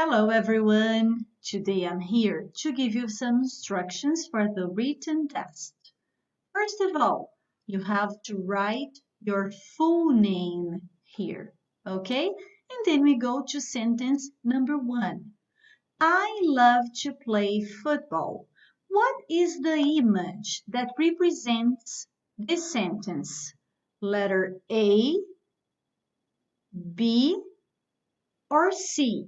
Hello everyone! Today I'm here to give you some instructions for the written test. First of all, you have to write your full name here, okay? And then we go to sentence number 1. I love to play football. What is the image that represents this sentence? Letter A, B, or C?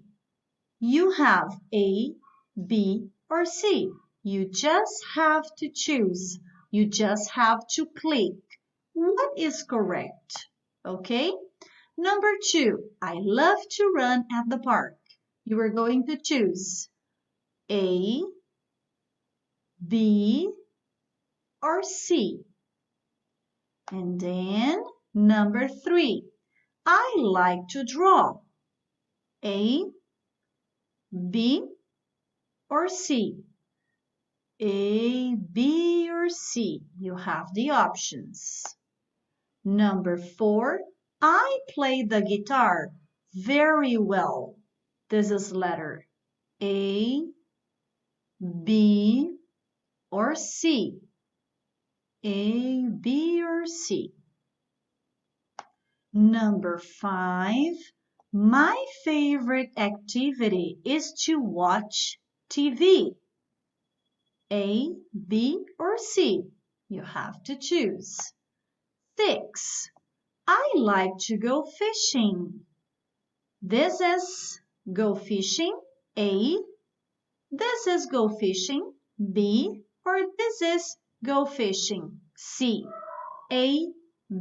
You have A, B, or C. You just have to choose. You just have to click. What is correct? Okay? Number 2, I love to run at the park. You are going to choose A, B, or C. And then number 3, I like to draw. A, B, or C. A, B, or C. You have the options. Number 4, I play the guitar very well. This is letter A, B, or C. A, B, or C. Number 5, my favorite activity is to watch TV. A, B, or C. You have to choose. 6. I like to go fishing. This is go fishing, A. This is go fishing, B. Or this is go fishing, C. A,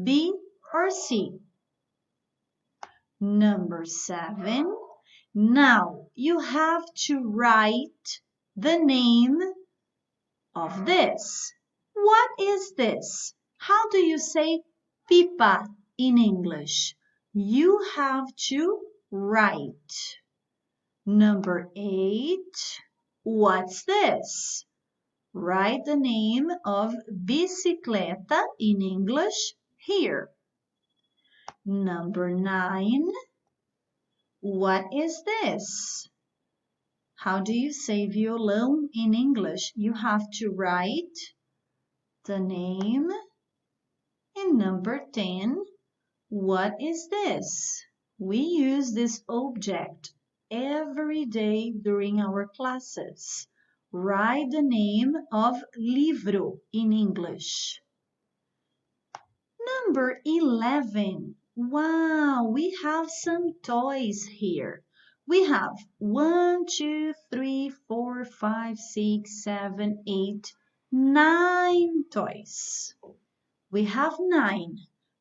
B, or C. Number 7. Now you have to write the name of this. What is this? How do you say pipa in English? You have to write. Number 8. What's this? Write the name of bicicleta in English here. Number 9. What is this? How do you say violão in English? You have to write the name. And number 10, what is this? We use this object every day during our classes. Write the name of livro in English. Number 11. Wow, we have some toys here. We have 1, 2, 3, 4, 5, 6, 7, 8, 9 toys. We have 9,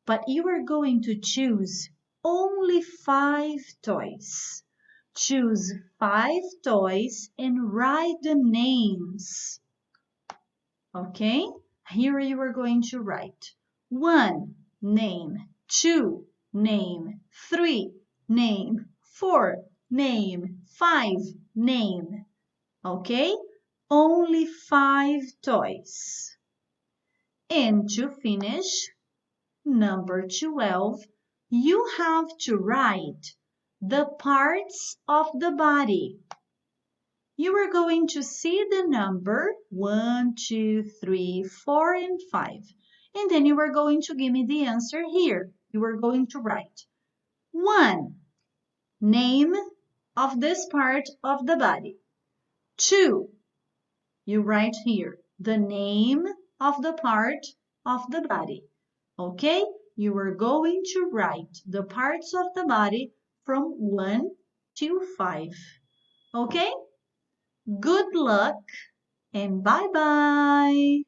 but you are going to choose only 5 toys. Choose 5 toys and write the names. Okay? Here you are going to write 1, name, 2, name, 3, name, 4, name, 5, name. Okay? Only 5 toys. And to finish, number 12, you have to write the parts of the body. You are going to see the number 1, 2, 3, 4, and 5. And then you are going to give me the answer here. You are going to write 1, name of this part of the body. 2, you write here the name of the part of the body. Okay? You are going to write the parts of the body from 1 to 5. Okay? Good luck and bye-bye.